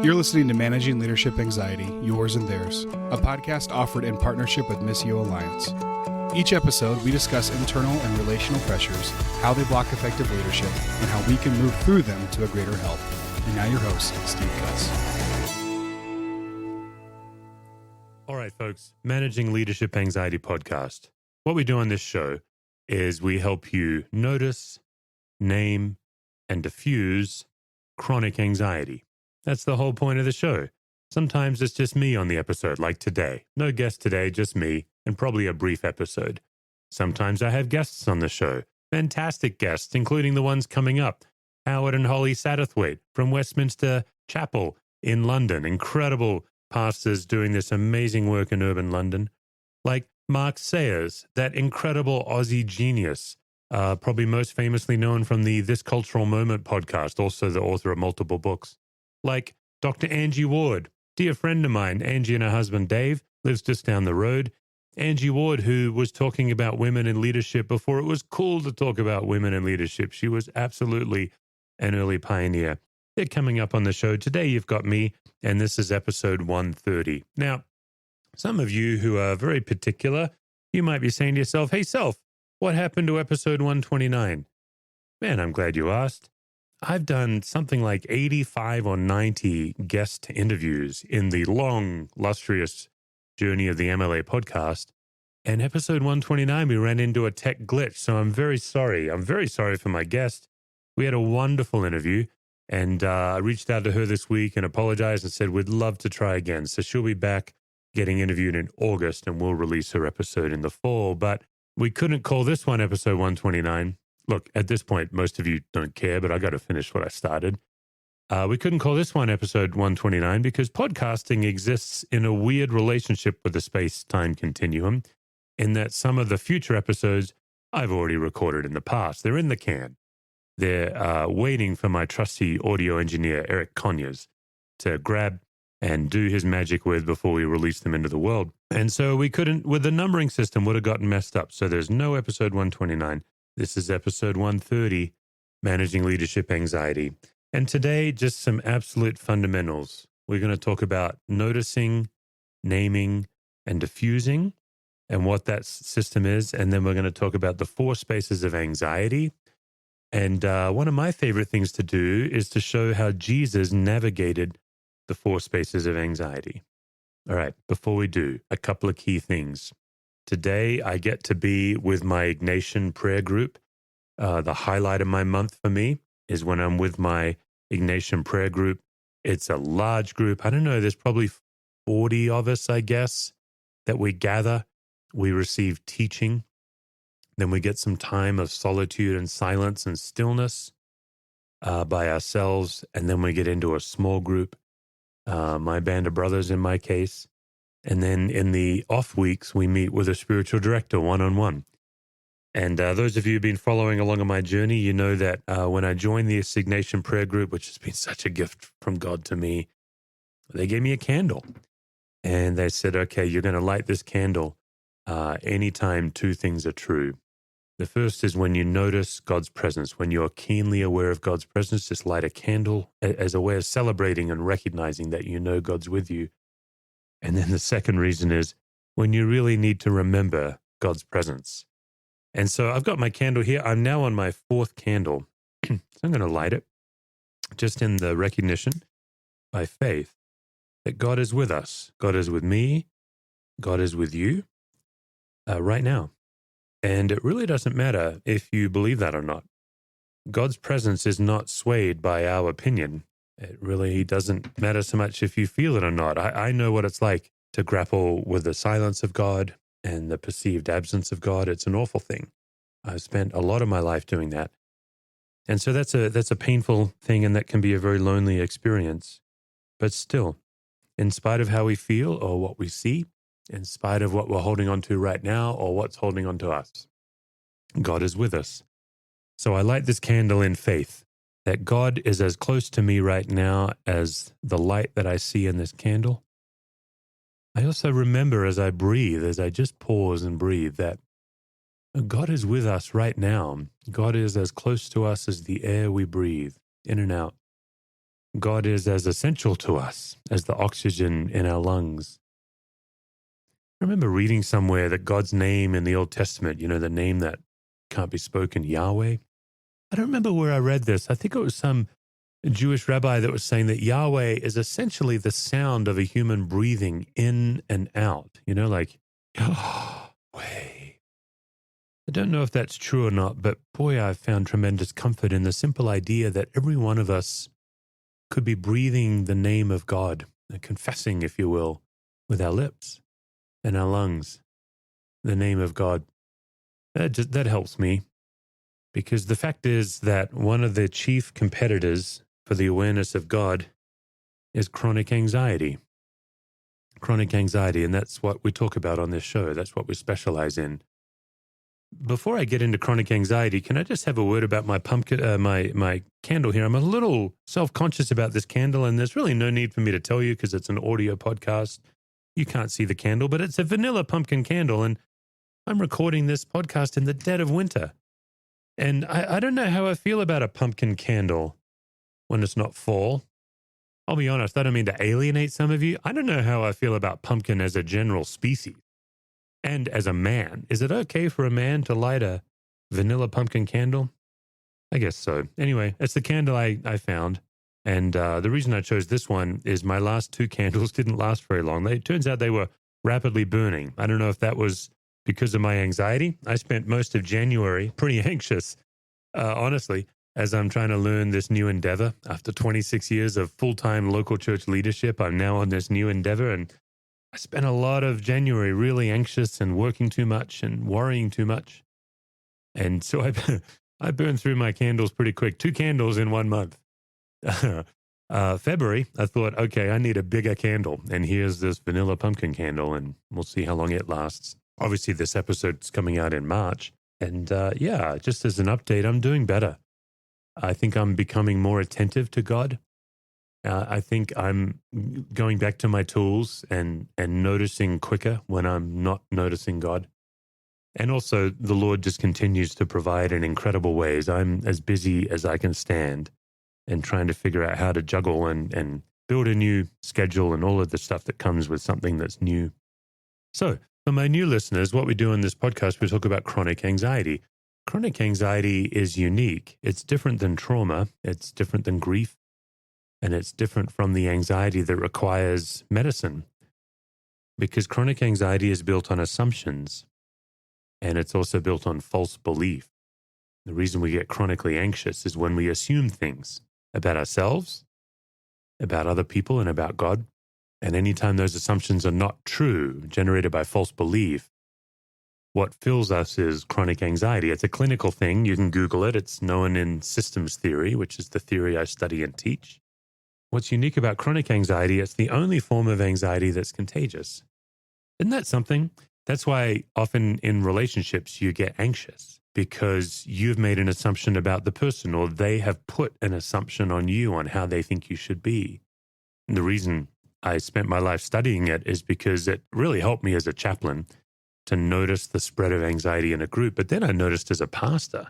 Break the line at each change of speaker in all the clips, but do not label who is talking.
You're listening to Managing Leadership Anxiety, Yours and Theirs, a podcast offered in partnership with Missio Alliance. Each episode, we discuss internal and relational pressures, how they block effective leadership, and how we can move through them to a greater health. And now your host, Steve Cuss.
All right, folks, Managing Leadership Anxiety podcast. What we do on this show is we help you notice, name, and diffuse chronic anxiety. That's the whole point of the show. Sometimes it's just me on the episode, like today. No guest today, just me, and probably a brief episode. Sometimes I have guests on the show. Fantastic guests, including the ones coming up. Howard and Holly Satterthwaite from Westminster Chapel in London. Incredible pastors doing this amazing work in urban London. Like Mark Sayers, that incredible Aussie genius, probably most famously known from the This Cultural Moment podcast, also the author of multiple books. Like Dr. Angie Ward, dear friend of mine. Angie and her husband Dave lives just down the road. Angie Ward, who was talking about women in leadership before it was cool to talk about women in leadership. She was absolutely an early pioneer. They're coming up on the show. Today you've got me, and this is episode 130. Now, some of you who are very particular, you might be saying to yourself, hey, self, what happened to episode 129? Man, I'm glad you asked. I've done something like 85 or 90 guest interviews in the long, lustrous journey of the MLA podcast. And episode 129, we ran into a tech glitch. So I'm very sorry. I'm very sorry for my guest. We had a wonderful interview. And I reached out to her this week and apologized and said, we'd love to try again. So she'll be back getting interviewed in August, and we'll release her episode in the fall. But we couldn't call this one episode 129. Look, at this point, most of you don't care, but I got to finish what I started. We couldn't call this one episode 129 because podcasting exists in a weird relationship with the space-time continuum, in that some of the future episodes I've already recorded in the past. They're in the can. They're waiting for my trusty audio engineer, Eric Conyers, to grab and do his magic with before we release them into the world. And so we couldn't, with the numbering system, would have gotten messed up. So there's no episode 129. This is episode 130, Managing Leadership Anxiety. And today, just some absolute fundamentals. We're going to talk about noticing, naming, and diffusing, and what that system is. And then we're going to talk about the 4 spaces of anxiety. And one of my favorite things to do is to show how Jesus navigated the 4 spaces of anxiety. All right, before we do, a couple of key things. Today, I get to be with my Ignatian prayer group. The highlight of my month for me is when I'm with my Ignatian prayer group. It's a large group. I don't know, there's probably 40 of us, I guess, that we gather. We receive teaching. Then we get some time of solitude and silence and stillness by ourselves. And then we get into a small group, my band of brothers in my case. And then in the off weeks, we meet with a spiritual director one-on-one. And those of you who've been following along on my journey, you know that when I joined the Ignatian prayer group, which has been such a gift from God to me, they gave me a candle. And they said, okay, you're going to light this candle anytime 2 things are true. The first is when you notice God's presence. When you're keenly aware of God's presence, just light a candle as a way of celebrating and recognizing that you know God's with you. And then the second reason is when you really need to remember God's presence. And so I've got my candle here. I'm now on my 4th candle. So I'm going to light it just in the recognition by faith that God is with us. God is with me. God is with you right now. And it really doesn't matter if you believe that or not. God's presence is not swayed by our opinion. It really doesn't matter so much if you feel it or not. I know what it's like to grapple with the silence of God and the perceived absence of God. It's an awful thing. I've spent a lot of my life doing that. And so that's a painful thing, and that can be a very lonely experience. But still, in spite of how we feel or what we see, in spite of what we're holding on to right now or what's holding on to us, God is with us. So I light this candle in faith that God is as close to me right now as the light that I see in this candle. I also remember as I breathe, as I just pause and breathe, that God is with us right now. God is as close to us as the air we breathe, in and out. God is as essential to us as the oxygen in our lungs. I remember reading somewhere that God's name in the Old Testament, the name that can't be spoken, Yahweh. I don't remember where I read this. I think it was some Jewish rabbi that was saying that Yahweh is essentially the sound of a human breathing in and out, like Yahweh. I don't know if that's true or not, but boy, I've found tremendous comfort in the simple idea that every one of us could be breathing the name of God, confessing, if you will, with our lips and our lungs, the name of God. That helps me, because the fact is that one of the chief competitors for the awareness of God is chronic anxiety. Chronic anxiety, and that's what we talk about on this show. That's what we specialize in. Before I get into chronic anxiety, can I just have a word about my pumpkin, my candle here? I'm a little self-conscious about this candle, and there's really no need for me to tell you because it's an audio podcast. You can't see the candle, but it's a vanilla pumpkin candle, and I'm recording this podcast in the dead of winter. And I don't know how I feel about a pumpkin candle when it's not fall. I'll be honest, I don't mean to alienate some of you. I don't know how I feel about pumpkin as a general species. And as a man, is it okay for a man to light a vanilla pumpkin candle? I guess so. Anyway, it's the candle I found. And the reason I chose this one is my last two candles didn't last very long. It turns out they were rapidly burning. I don't know if that was because of my anxiety. I spent most of January pretty anxious, honestly, as I'm trying to learn this new endeavor. After 26 years of full-time local church leadership, I'm now on this new endeavor, and I spent a lot of January really anxious and working too much and worrying too much. And so I burned through my candles pretty quick. 2 candles in 1 month. February, I thought, okay, I need a bigger candle. And here's this vanilla pumpkin candle, and we'll see how long it lasts. Obviously, this episode's coming out in March. And just as an update, I'm doing better. I think I'm becoming more attentive to God. I think I'm going back to my tools and noticing quicker when I'm not noticing God. And also, the Lord just continues to provide in incredible ways. I'm as busy as I can stand and trying to figure out how to juggle and build a new schedule and all of the stuff that comes with something that's new. So, for my new listeners, what we do in this podcast, we talk about chronic anxiety. Chronic anxiety is unique. It's different than trauma. It's different than grief. And it's different from the anxiety that requires medicine, because chronic anxiety is built on assumptions, and it's also built on false belief. The reason we get chronically anxious is when we assume things about ourselves, about other people, and about God. And anytime those assumptions are not true, generated by false belief, what fills us is chronic anxiety. It's a clinical thing. You can Google it. It's known in systems theory, which is the theory I study and teach. What's unique about chronic anxiety, it's the only form of anxiety that's contagious. Isn't that something? That's why often in relationships you get anxious, because you've made an assumption about the person, or they have put an assumption on you on how they think you should be. And the reason I spent my life studying it is because it really helped me as a chaplain to notice the spread of anxiety in a group. But then I noticed as a pastor,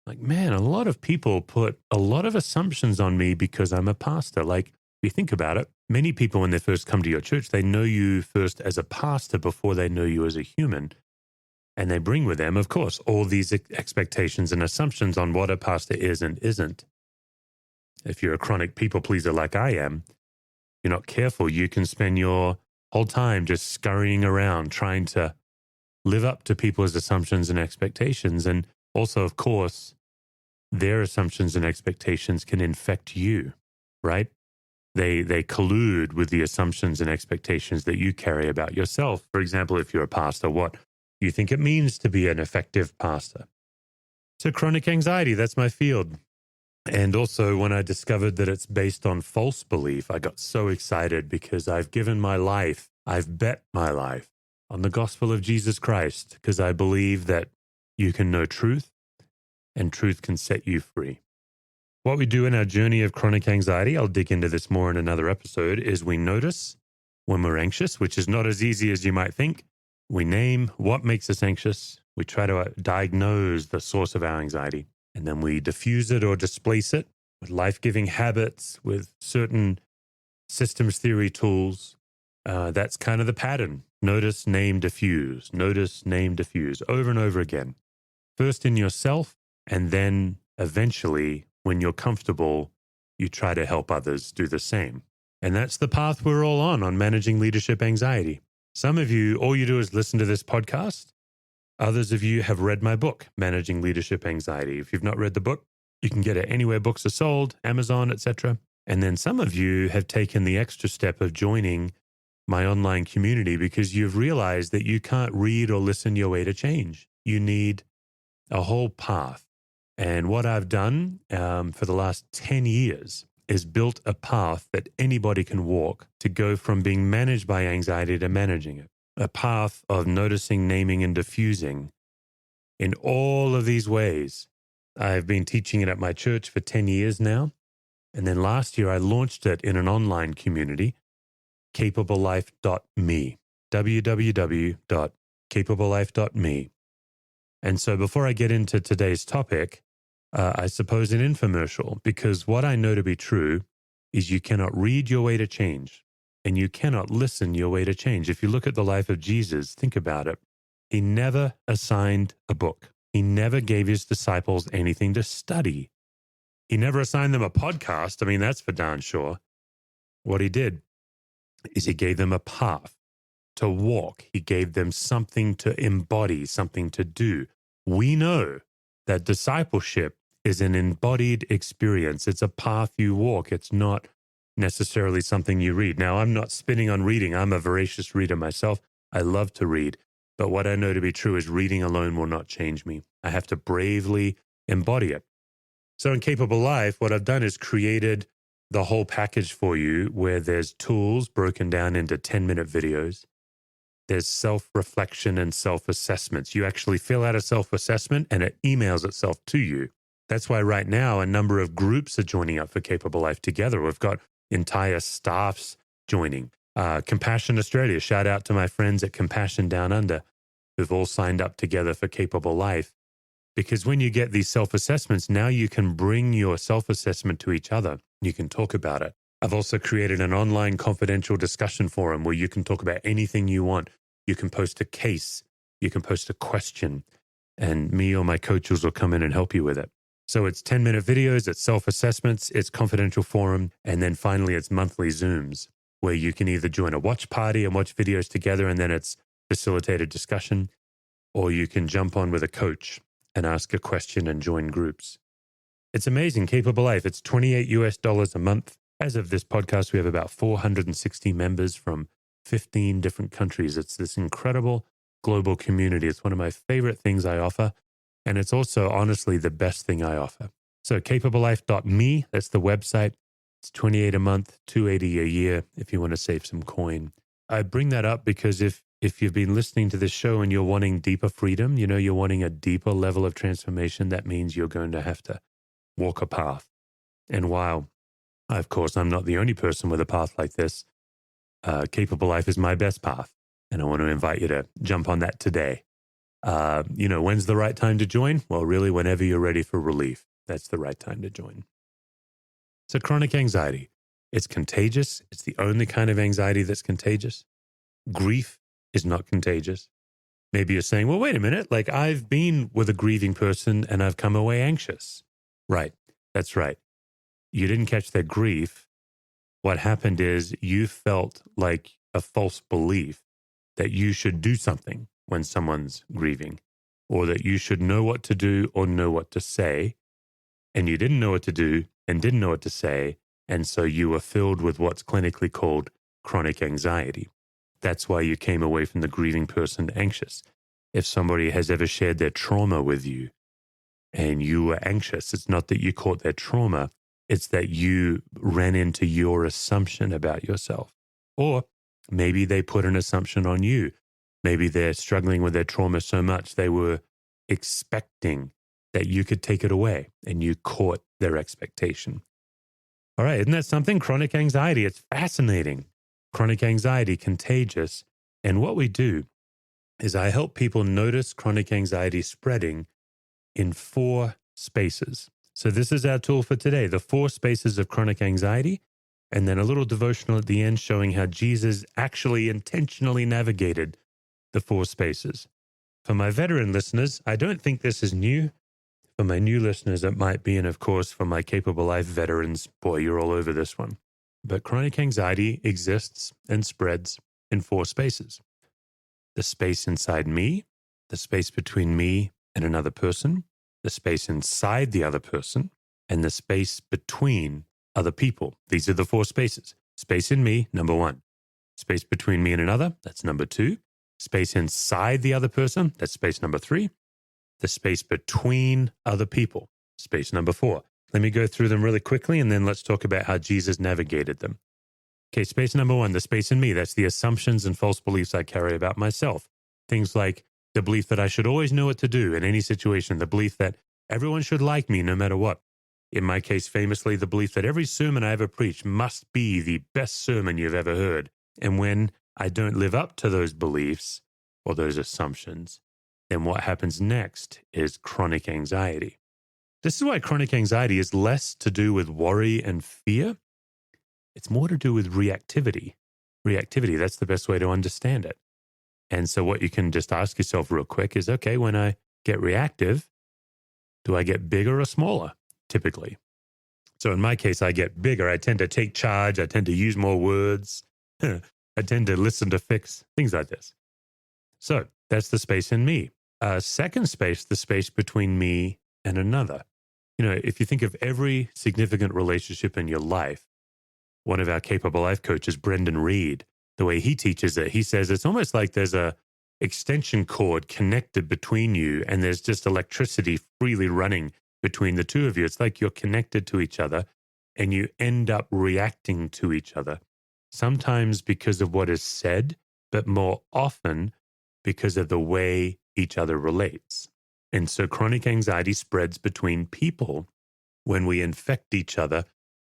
like, man, a lot of people put a lot of assumptions on me because I'm a pastor. Like, if you think about it, many people when they first come to your church, they know you first as a pastor before they know you as a human. And they bring with them, of course, all these expectations and assumptions on what a pastor is and isn't. If you're a chronic people pleaser like I am, you're not careful, you can spend your whole time just scurrying around trying to live up to people's assumptions and expectations. And also, of course, their assumptions and expectations can infect you, right? They collude with the assumptions and expectations that you carry about yourself. For example, if you're a pastor, what you think it means to be an effective pastor. So chronic anxiety, that's my field. And also when I discovered that it's based on false belief, I got so excited because I've given my life, I've bet my life on the gospel of Jesus Christ, because I believe that you can know truth and truth can set you free. What we do in our journey of chronic anxiety, I'll dig into this more in another episode, is we notice when we're anxious, which is not as easy as you might think. We name what makes us anxious. We try to diagnose the source of our anxiety, and then we diffuse it or displace it. with life-giving habits, with certain systems theory tools. That's kind of the pattern. Notice, name, diffuse. Notice, name, diffuse over and over again. First in yourself, and then eventually, when you're comfortable, you try to help others do the same. And that's the path we're all on managing leadership anxiety. Some of you, all you do is listen to this podcast. Others of you have read my book, Managing Leadership Anxiety. If you've not read the book, you can get it anywhere books are sold, Amazon, etc. And then some of you have taken the extra step of joining my online community because you've realized that you can't read or listen your way to change. You need a whole path. And what I've done for the last 10 years is built a path that anybody can walk to go from being managed by anxiety to managing it. A path of noticing, naming, and diffusing in all of these ways. I've been teaching it at my church for 10 years now. And then last year, I launched it in an online community, capablelife.me, www.capablelife.me. And so before I get into today's topic, I suppose an infomercial, because what I know to be true is you cannot read your way to change and you cannot listen your way to change. If you look at the life of Jesus, think about it. He never assigned a book. He never gave his disciples anything to study. He never assigned them a podcast. I mean, that's for darn sure. What he did is he gave them a path to walk. He gave them something to embody, something to do. We know that discipleship is an embodied experience. It's a path you walk. It's not necessarily something you read. Now, I'm not spinning on reading. I'm a voracious reader myself. I love to read. But what I know to be true is reading alone will not change me. I have to bravely embody it. So in Capable Life, what I've done is created the whole package for you where there's tools broken down into 10-minute videos. There's self-reflection and self-assessments. You actually fill out a self-assessment and it emails itself to you. That's why right now a number of groups are joining up for Capable Life together. We've got entire staffs joining. Compassion Australia, shout out to my friends at Compassion Down Under who've all signed up together for Capable Life. Because when you get these self-assessments, now you can bring your self-assessment to each other. You can talk about it. I've also created an online confidential discussion forum where you can talk about anything you want. You can post a case, you can post a question, and me or my coaches will come in and help you with it. So it's 10-minute videos, it's self-assessments, it's confidential forum, and then finally it's monthly Zooms where you can either join a watch party and watch videos together and then it's facilitated discussion, or you can jump on with a coach and ask a question and join groups. It's amazing, Capable Life. It's $28 a month. As of this podcast, we have about 460 members from 15 different countries. It's this incredible global community. It's one of my favorite things I offer. And it's also, honestly, the best thing I offer. So capablelife.me, that's the website. It's $28 a month, $280 a year if you want to save some coin. I bring that up because if you've been listening to this show and you're wanting deeper freedom, you're wanting a deeper level of transformation, that means you're going to have to walk a path. And while, of course, I'm not the only person with a path like this, Capable Life is my best path. And I want to invite you to jump on that today. When's the right time to join? Well, really, whenever you're ready for relief, that's the right time to join. So chronic anxiety, it's contagious. It's the only kind of anxiety that's contagious. Grief is not contagious. Maybe you're saying, well, wait a minute, like I've been with a grieving person and I've come away anxious. Right. That's right. You didn't catch their grief. What happened is you felt like a false belief that you should do something when someone's grieving, or that you should know what to do or know what to say. And you didn't know what to do and didn't know what to say. And so you were filled with what's clinically called chronic anxiety. That's why you came away from the grieving person anxious. If somebody has ever shared their trauma with you and you were anxious, it's not that you caught their trauma, it's that you ran into your assumption about yourself. Or maybe they put an assumption on you. Maybe they're struggling with their trauma so much they were expecting that you could take it away and you caught their expectation. All right, isn't that something? Chronic anxiety, it's fascinating. Chronic anxiety, contagious. And what we do is I help people notice chronic anxiety spreading in 4 spaces. So this is our tool for today, the 4 spaces of chronic anxiety, and then a little devotional at the end showing how Jesus actually intentionally navigated the 4 spaces. For my veteran listeners, I don't think this is new. For my new listeners, it might be, and of course, for my Capable Life veterans, boy, you're all over this one. But chronic anxiety exists and spreads in 4 spaces. The space inside me, the space between me and another person, the space inside the other person, and the space between other people. These are the 4 spaces. Space in me, number 1. Space between me and another, that's number 2. Space inside the other person, that's space number 3. The space between other people, space number 4. Let me go through them really quickly, and then let's talk about how Jesus navigated them. Okay, space number 1, the space in me. That's the assumptions and false beliefs I carry about myself. Things like the belief that I should always know what to do in any situation, the belief that everyone should like me no matter what. In my case, famously, the belief that every sermon I ever preach must be the best sermon you've ever heard. And when I don't live up to those beliefs or those assumptions, then what happens next is chronic anxiety. This is why chronic anxiety is less to do with worry and fear. It's more to do with reactivity. Reactivity, that's the best way to understand it. And so what you can just ask yourself real quick is, okay, when I get reactive, do I get bigger or smaller, typically? So in my case, I get bigger. I tend to take charge. I tend to use more words. I tend to listen to fix, things like this. So that's the space in me. Second space, the space between me and another. You know, if you think of every significant relationship in your life, one of our Capable Life coaches, Brendan Reed, the way he teaches it, he says it's almost like there's a extension cord connected between you and there's just electricity freely running between the two of you. It's like you're connected to each other and you end up reacting to each other, sometimes because of what is said, but more often because of the way each other relates. And so chronic anxiety spreads between people when we infect each other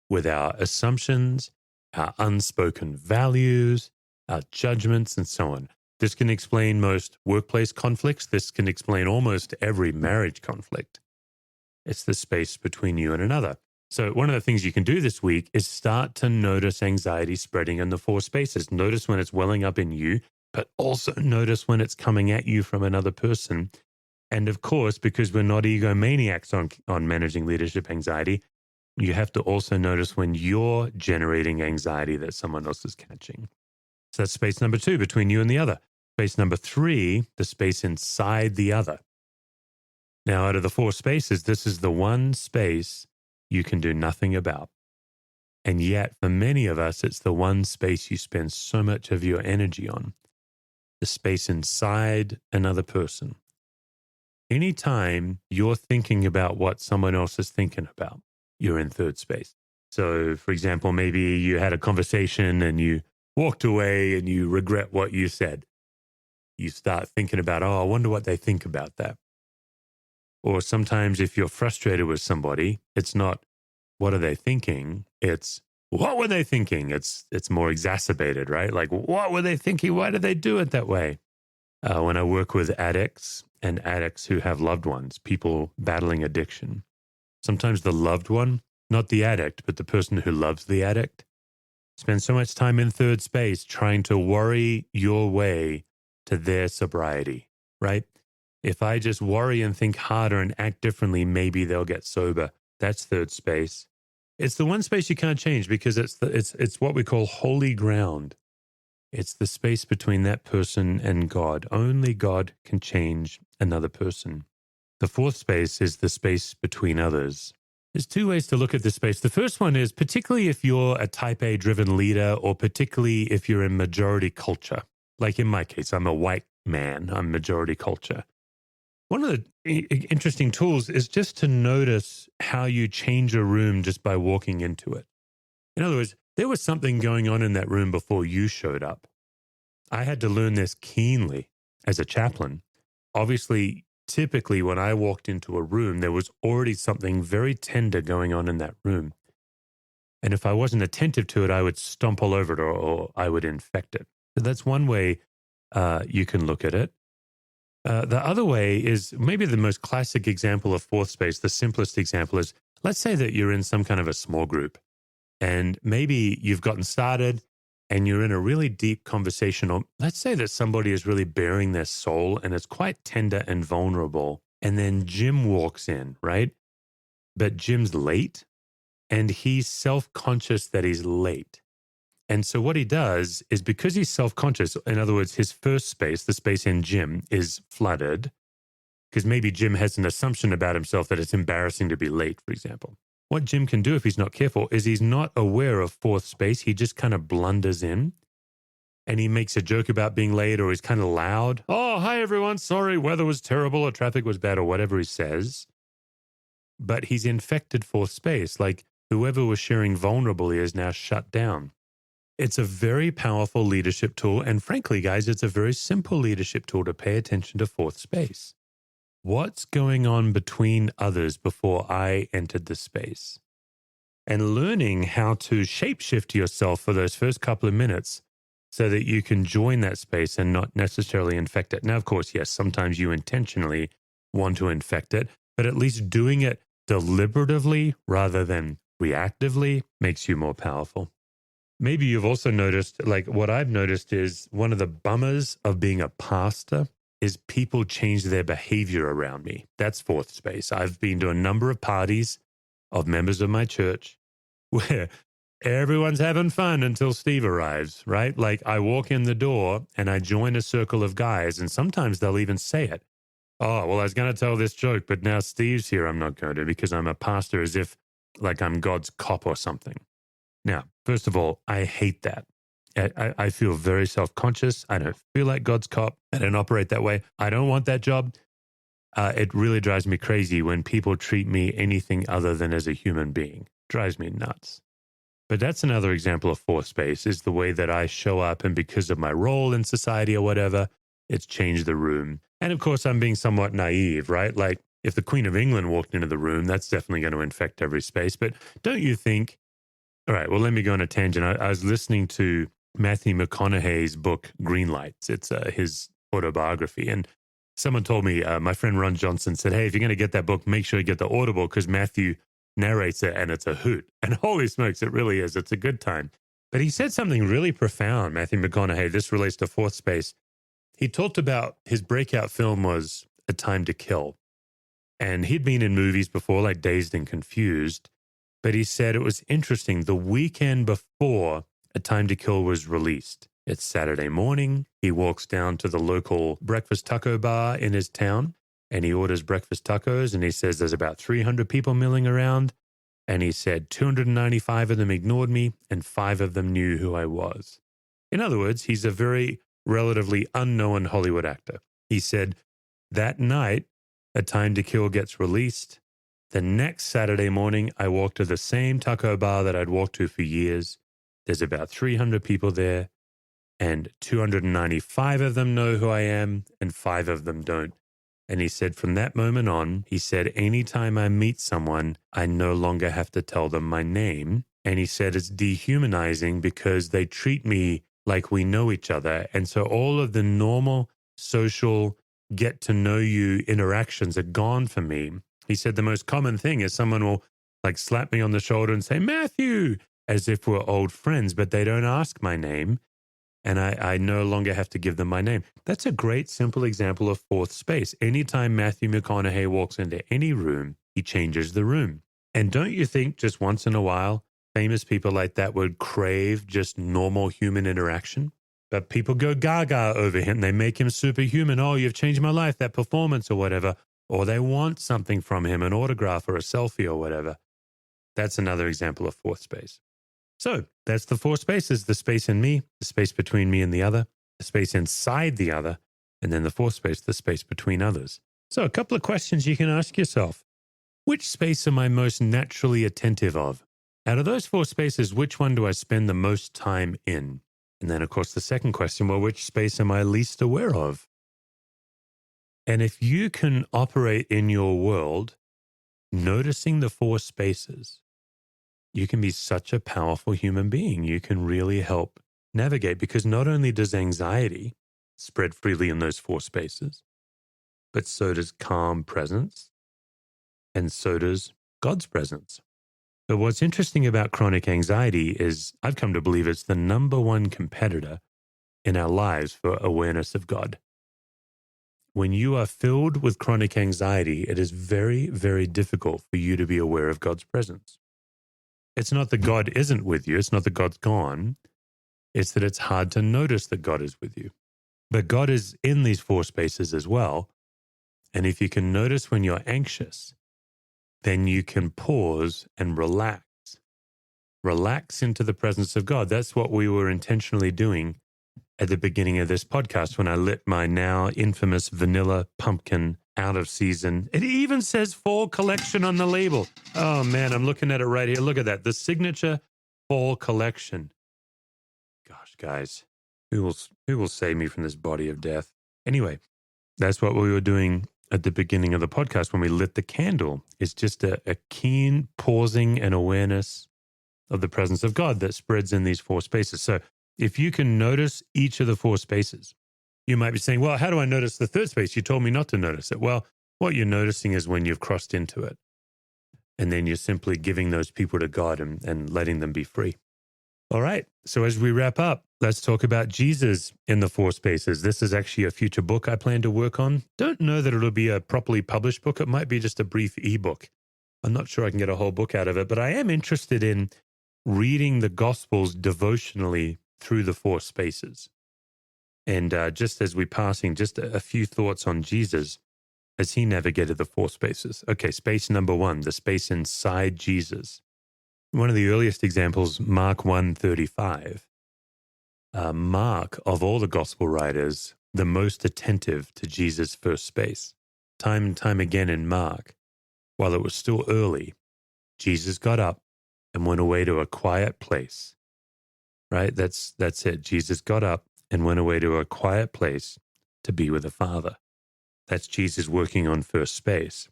with our assumptions, our unspoken values, our judgments, and so on. This can explain most workplace conflicts. This can explain almost every marriage conflict. It's the space between you and another. So one of the things you can do this week is start to notice anxiety spreading in the 4 spaces. Notice when it's welling up in you, but also notice when it's coming at you from another person. And of course, because we're not egomaniacs on managing leadership anxiety, you have to also notice when you're generating anxiety that someone else is catching. So that's space number 2, between you and the other. Space number 3, the space inside the other. Now, out of the 4 spaces, this is the one space you can do nothing about. And yet, for many of us, it's the one space you spend so much of your energy on, the space inside another person. Anytime you're thinking about what someone else is thinking about, you're in third space. So, for example, maybe you had a conversation and you walked away and you regret what you said. You start thinking about, oh, I wonder what they think about that. Or sometimes if you're frustrated with somebody, it's not, what are they thinking? It's, what were they thinking? It's more exacerbated, right? Like, what were they thinking? Why did they do it that way? When I work with addicts and addicts who have loved ones, people battling addiction, sometimes the loved one, not the addict, but the person who loves the addict, spends so much time in third space trying to worry your way to their sobriety, right? If I just worry and think harder and act differently, maybe they'll get sober. That's third space. It's the one space you can't change because it's what we call holy ground. It's the space between that person and God. Only God can change another person. The 4th space is the space between others. There's 2 ways to look at this space. The first one is particularly if you're a type A driven leader or particularly if you're in majority culture. Like in my case, I'm a white man, I'm majority culture. One of the interesting tools is just to notice how you change a room just by walking into it. In other words, there was something going on in that room before you showed up. I had to learn this keenly as a chaplain. Obviously, typically when I walked into a room, there was already something very tender going on in that room. And if I wasn't attentive to it, I would stomp all over it or I would infect it. So that's one way you can look at it. The other way is maybe the most classic example of 4th space, the simplest example is Let's say that you're in some kind of a small group and maybe you've gotten started and you're in a really deep conversation. Or let's say that somebody is really bearing their soul and it's quite tender and vulnerable. And then Jim walks in, right? But Jim's late and he's self-conscious that he's late. And so what he does is, because he's self-conscious, in other words, his first space, the space in Jim, is flooded because maybe Jim has an assumption about himself that it's embarrassing to be late, for example. What Jim can do if he's not careful is he's not aware of fourth space. He just kind of blunders in and he makes a joke about being late, or he's kind of loud. Oh, hi, everyone. Sorry, weather was terrible or traffic was bad or whatever he says. But he's infected fourth space. Like whoever was sharing vulnerably is now shut down. It's a very powerful leadership tool. And frankly, guys, it's a very simple leadership tool to pay attention to fourth space. What's going on between others before I entered the space? And learning how to shapeshift yourself for those first couple of minutes so that you can join that space and not necessarily infect it. Now, of course, yes, sometimes you intentionally want to infect it, but at least doing it deliberatively rather than reactively makes you more powerful. Maybe you've also noticed, like what I've noticed is one of the bummers of being a pastor is people change their behavior around me. That's fourth space. I've been to a number of parties of members of my church where everyone's having fun until Steve arrives, right? Like I walk in the door and I join a circle of guys, and sometimes they'll even say it. Oh, well, I was going to tell this joke, but now Steve's here. I'm not going to, because I'm a pastor, as if like I'm God's cop or something. Now, first of all, I hate that. I feel very self-conscious. I don't feel like God's cop. I don't operate that way. I don't want that job. It really drives me crazy when people treat me anything other than as a human being. Drives me nuts. But that's another example of fourth space, is the way that I show up, and because of my role in society or whatever, it's changed the room. And of course, I'm being somewhat naive, right? Like if the Queen of England walked into the room, that's definitely going to infect every space. But don't you think? All right, well, let me go on a tangent. I was listening to Matthew McConaughey's book, Green Lights. It's his autobiography. And someone told me, my friend Ron Johnson said, hey, if you're going to get that book, make sure you get the Audible, because Matthew narrates it and it's a hoot. And holy smokes, it really is. It's a good time. But he said something really profound, Matthew McConaughey. This relates to fourth space. He talked about his breakout film was A Time to Kill. And he'd been in movies before, like Dazed and Confused. But he said it was interesting. The weekend before A Time to Kill was released, it's Saturday morning. He walks down to the local breakfast taco bar in his town and he orders breakfast tacos. And he says there's about 300 people milling around. And he said 295 of them ignored me and 5 of them knew who I was. In other words, he's a very relatively unknown Hollywood actor. He said that night, A Time to Kill gets released. The next Saturday morning, I walk to the same taco bar that I'd walked to for years. There's about 300 people there, and 295 of them know who I am, and 5 of them don't. And he said, from that moment on, he said, anytime I meet someone, I no longer have to tell them my name. And he said, it's dehumanizing because they treat me like we know each other. And so all of the normal social get to know you interactions are gone for me. He said the most common thing is someone will like slap me on the shoulder and say, Matthew, as if we're old friends, but they don't ask my name. And I no longer have to give them my name. That's a great, simple example of fourth space. Anytime Matthew McConaughey walks into any room, he changes the room. And don't you think just once in a while, famous people like that would crave just normal human interaction? But people go gaga over him. They make him superhuman. Oh, you've changed my life, that performance or whatever. Or they want something from him, an autograph or a selfie or whatever. That's another example of fourth space. So that's the 4 spaces: the space in me, the space between me and the other, the space inside the other, and then the 4th space, the space between others. So a couple of questions you can ask yourself. Which space am I most naturally attentive of? Out of those 4 spaces, which one do I spend the most time in? And then, of course, the second question, well, which space am I least aware of? And if you can operate in your world, noticing the 4 spaces, you can be such a powerful human being. You can really help navigate, because not only does anxiety spread freely in those 4 spaces, but so does calm presence, and so does God's presence. But what's interesting about chronic anxiety is I've come to believe it's the number one competitor in our lives for awareness of God. When you are filled with chronic anxiety, it is very, very difficult for you to be aware of God's presence. It's not that God isn't with you. It's not that God's gone. It's that it's hard to notice that God is with you. But God is in these four spaces as well. And if you can notice when you're anxious, then you can pause and relax. Relax into the presence of God. That's what we were intentionally doing at the beginning of this podcast when I lit my now infamous vanilla pumpkin out of season. It even says fall collection on the label. Oh man, I'm looking at it right here. Look at that. The signature fall collection. Gosh, guys, who will save me from this body of death? Anyway, that's what we were doing at the beginning of the podcast when we lit the candle. It's just a keen pausing and awareness of the presence of God that spreads in these four spaces. So if you can notice each of the four spaces, you might be saying, well, how do I notice the third space? You told me not to notice it. Well, what you're noticing is when you've crossed into it. And then you're simply giving those people to God and letting them be free. All right. So as we wrap up, let's talk about Jesus in the four spaces. This is actually a future book I plan to work on. Don't know that it'll be a properly published book. It might be just a brief ebook. I'm not sure I can get a whole book out of it, but I am interested in reading the Gospels devotionally through the four spaces. And just as we're passing, just a few thoughts on Jesus as he navigated the four spaces. Okay, space number one, the space inside Jesus. One of the earliest examples, Mark 1:35. Mark, of all the gospel writers, the most attentive to Jesus' first space. Time and time again in Mark, while it was still early, Jesus got up and went away to a quiet place. Right? That's it. Jesus got up and went away to a quiet place to be with the Father. That's Jesus working on first space.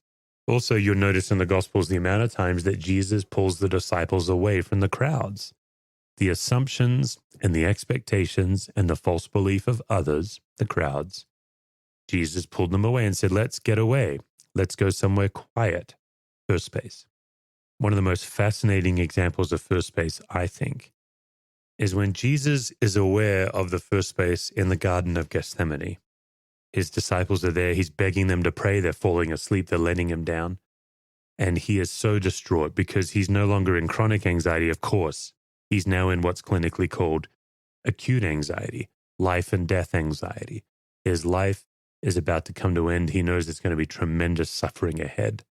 Also, you'll notice in the Gospels the amount of times that Jesus pulls the disciples away from the crowds. The assumptions and the expectations and the false belief of others, the crowds, Jesus pulled them away and said, let's get away. Let's go somewhere quiet. First space. One of the most fascinating examples of first space, I think, is when Jesus is aware of the first space in the Garden of Gethsemane. His disciples are there. He's begging them to pray. They're falling asleep. They're letting him down. And he is so distraught because he's no longer in chronic anxiety, of course. He's now in what's clinically called acute anxiety, life and death anxiety. His life is about to come to an end. He knows there's going to be tremendous suffering ahead.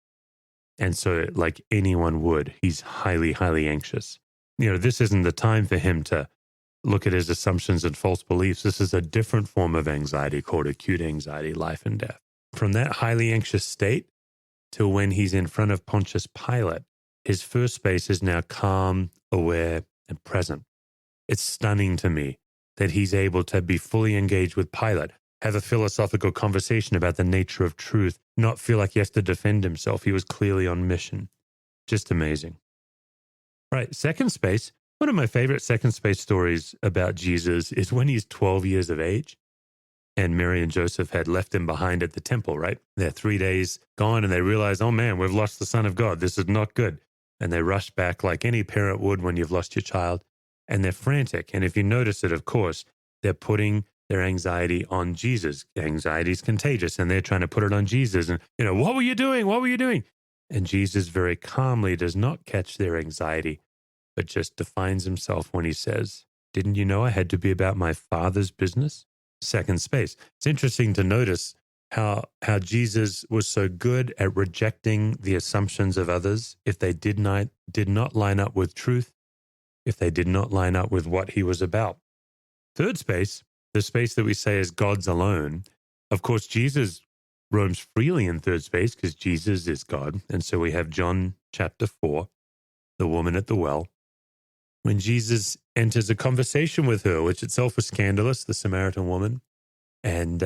And so, like anyone would, he's highly, highly anxious. This isn't the time for him to look at his assumptions and false beliefs. This is a different form of anxiety called acute anxiety, life and death. From that highly anxious state to when he's in front of Pontius Pilate, his first space is now calm, aware, and present. It's stunning to me that he's able to be fully engaged with Pilate, have a philosophical conversation about the nature of truth, not feel like he has to defend himself. He was clearly on mission. Just amazing. Right, second space. One of my favorite second space stories about Jesus is when he's 12 years of age and Mary and Joseph had left him behind at the temple, right? They're 3 days gone and they realize, oh man, we've lost the Son of God. This is not good. And they rush back like any parent would when you've lost your child. And they're frantic. And if you notice it, of course, they're putting their anxiety on Jesus. Anxiety is contagious and they're trying to put it on Jesus. And, what were you doing? What were you doing? And Jesus very calmly does not catch their anxiety, but just defines himself when he says, didn't you know I had to be about my Father's business? Second space. It's interesting to notice how Jesus was so good at rejecting the assumptions of others if they did not line up with truth, if they did not line up with what he was about. Third space, the space that we say is God's alone. Of course, Jesus roams freely in third space because Jesus is God. And so we have John chapter 4, the woman at the well. When Jesus enters a conversation with her, which itself was scandalous, the Samaritan woman, and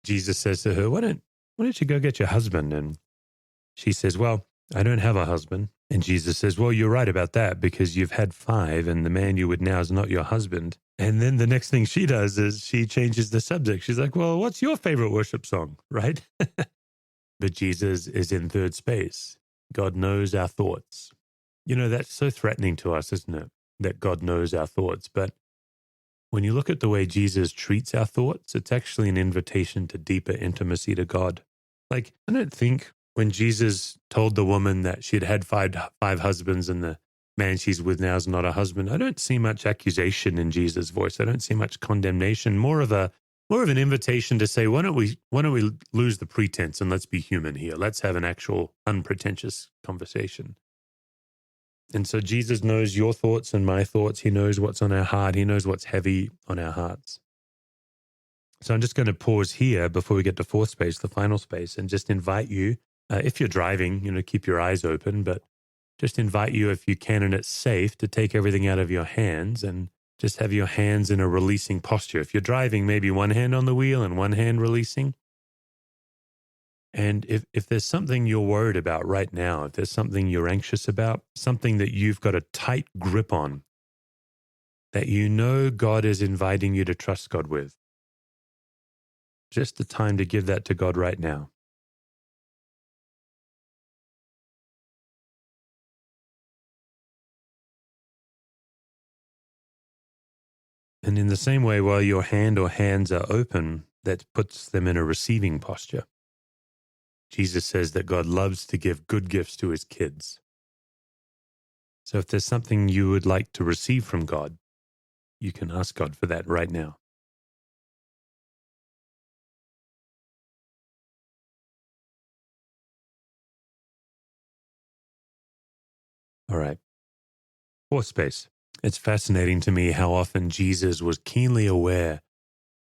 Jesus says to her, why don't you go get your husband? And she says, well, I don't have a husband. And Jesus says, well, you're right about that because you've had 5 and the man you with now is not your husband. And then the next thing she does is she changes the subject. She's like, well, what's your favorite worship song, right? But Jesus is in third space. God knows our thoughts. That's so threatening to us, isn't it? That God knows our thoughts. But when you look at the way Jesus treats our thoughts, it's actually an invitation to deeper intimacy to God. Like, I don't think when Jesus told the woman that she'd had five husbands and the man she's with now is not a husband, I don't see much accusation in Jesus' voice. I don't see much condemnation. More of an invitation to say, why don't we lose the pretense and let's be human here. Let's have an actual unpretentious conversation. And so Jesus knows your thoughts and my thoughts. He knows what's on our heart. He knows what's heavy on our hearts. So I'm just going to pause here before we get to fourth space, the final space, and just invite you, if you're driving, keep your eyes open, but just invite you, if you can and it's safe, to take everything out of your hands and just have your hands in a releasing posture. If you're driving, maybe one hand on the wheel and one hand releasing. And if there's something you're worried about right now, if there's something you're anxious about, something that you've got a tight grip on, that God is inviting you to trust God with, just the time to give that to God right now. And in the same way, while your hand or hands are open, that puts them in a receiving posture. Jesus says that God loves to give good gifts to his kids. So if there's something you would like to receive from God, you can ask God for that right now. All right. Fourth space. It's fascinating to me how often Jesus was keenly aware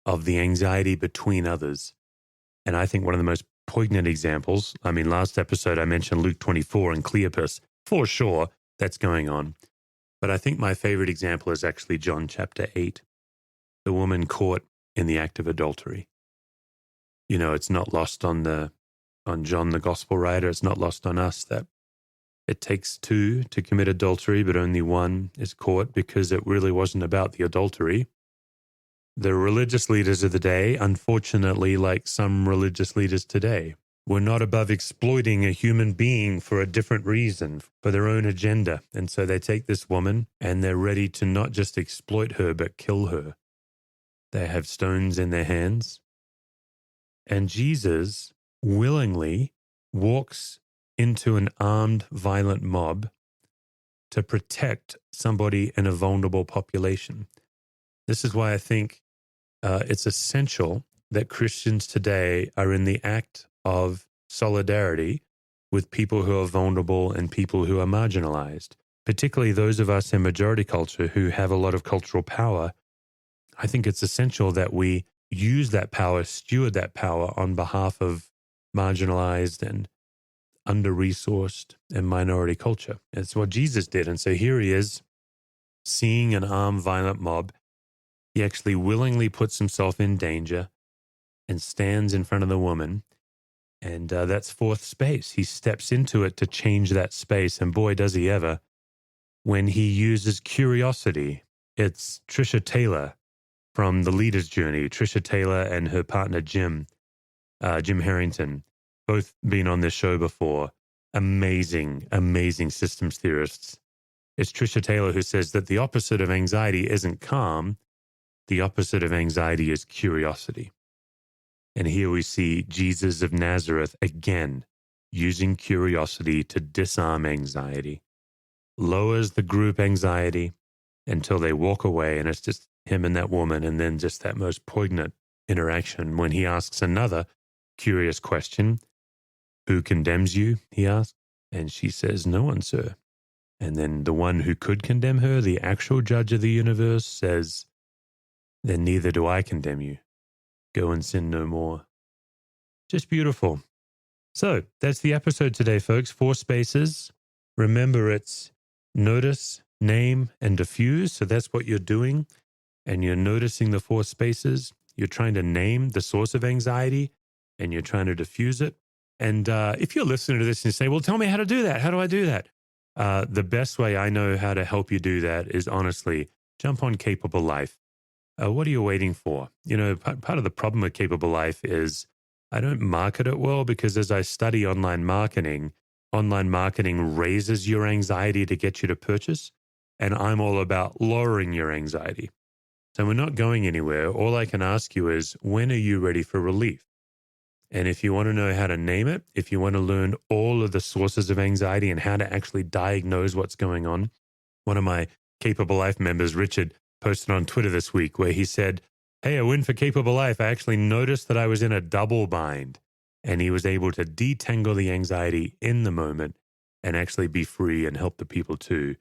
of the anxiety between others. And I think one of the most poignant examples, last episode I mentioned Luke 24 and Cleopas. For sure, that's going on. But I think my favorite example is actually John chapter 8, the woman caught in the act of adultery. It's not lost on John, the gospel writer. It's not lost on us that it takes two to commit adultery, but only one is caught, because it really wasn't about the adultery. The religious leaders of the day, unfortunately, like some religious leaders today, were not above exploiting a human being for a different reason, for their own agenda. And so they take this woman and they're ready to not just exploit her, but kill her. They have stones in their hands. And Jesus willingly walks into an armed, violent mob to protect somebody in a vulnerable population. This is why I think it's essential that Christians today are in the act of solidarity with people who are vulnerable and people who are marginalized, particularly those of us in majority culture who have a lot of cultural power. I think it's essential that we use that power, steward that power on behalf of marginalized and under-resourced and minority culture. It's what Jesus did. And so here he is, seeing an armed, violent mob. He actually willingly puts himself in danger and stands in front of the woman. And that's fourth space. He steps into it to change that space. And boy, does he ever, when he uses curiosity. It's Trisha Taylor from The Leader's Journey. Trisha Taylor and her partner, Jim Harrington, both been on this show before. Amazing, amazing systems theorists. It's Trisha Taylor who says that the opposite of anxiety isn't calm. The opposite of anxiety is curiosity. And here we see Jesus of Nazareth again using curiosity to disarm anxiety, lowers the group anxiety until they walk away, and it's just him and that woman, and then just that most poignant interaction when he asks another curious question. Who condemns you? He asks. And she says, no one, sir. And then the one who could condemn her, the actual judge of the universe, says, then neither do I condemn you. Go and sin no more. Just beautiful. So that's the episode today, folks. 4 spaces. Remember, it's notice, name, and diffuse. So that's what you're doing. And you're noticing the 4 spaces. You're trying to name the source of anxiety, and you're trying to diffuse it. And if you're listening to this and you say, well, tell me how to do that. How do I do that? The best way I know how to help you do that is, honestly, jump on Capable Life. What are you waiting for? Part of the problem with Capable Life is I don't market it well, because as I study online marketing, online marketing raises your anxiety to get you to purchase, and I'm all about lowering your anxiety. So we're not going anywhere. All I can ask you is, when are you ready for relief? And if you want to know how to name it, if you want to learn all of the sources of anxiety and how to actually diagnose what's going on, one of my Capable Life members, Richard, posted on Twitter this week where he said, "Hey, a win for Capable Life. I actually noticed that I was in a double bind." And he was able to detangle the anxiety in the moment and actually be free and help the people too.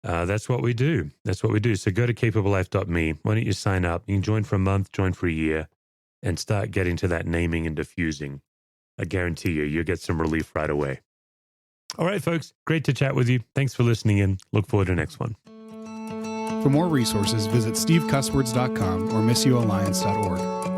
That's what we do. That's what we do. So go to capablelife.me. Why don't you sign up? You can join for a month, join for a year, and start getting to that naming and diffusing. I guarantee you'll get some relief right away. All right, folks. Great to chat with you. Thanks for listening in. Look forward to the next one.
For more resources, visit stevecusswords.com or missioalliance.org.